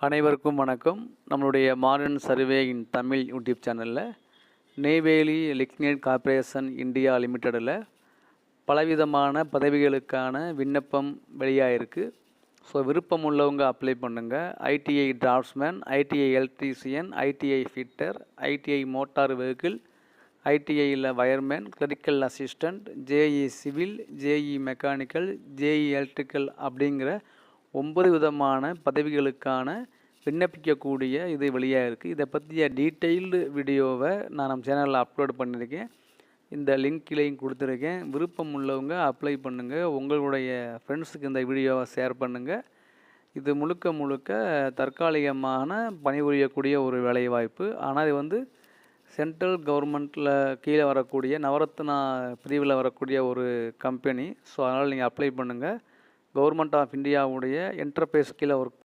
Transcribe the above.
அனைவருக்கும் வணக்கம். நம்மளுடைய modern survey in Tamil YouTube சேனலில் நெய்வேலி லிக்னைட் கார்ப்பரேஷன் இந்தியா லிமிட்டடில் பலவிதமான பதவிகளுக்கான விண்ணப்பம் வெளியாகிருக்கு. ஸோ விருப்பம் உள்ளவங்க அப்ளை பண்ணுங்கள். ITI draughtsman, ITI electrician, ITI fitter, ITI motor vehicle, ஐடிஐயில் wireman, clerical assistant, JE civil, JE mechanical, JE electrical அப்படிங்கிற 9 விதமான பதவிகளுக்கான விண்ணப்பிக்கக்கூடிய இது வெளியாக இருக்குது. இதை பற்றிய டீட்டெயில்டு வீடியோவை நான் நம்ம சேனலில் அப்லோட் பண்ணியிருக்கேன். இந்த லிங்க்லையும் கொடுத்துருக்கேன். விருப்பம் உள்ளவங்க அப்ளை பண்ணுங்கள். உங்களுடைய ஃப்ரெண்ட்ஸுக்கு இந்த வீடியோவை ஷேர் பண்ணுங்கள். இது முழுக்க தற்காலிகமான பணிபுரியக்கூடிய ஒரு வேலைவாய்ப்பு. ஆனால் இது சென்ட்ரல் கவர்மெண்ட்டில் கீழே வரக்கூடிய நவரத்னா பிரிவில் வரக்கூடிய ஒரு கம்பெனி. ஸோ அதனால் நீங்கள் அப்ளை பண்ணுங்கள். கவர்மெண்ட் ஆஃப் இந்தியாவுடைய என்டர்பிரைஸ் கீழே ஒர்க்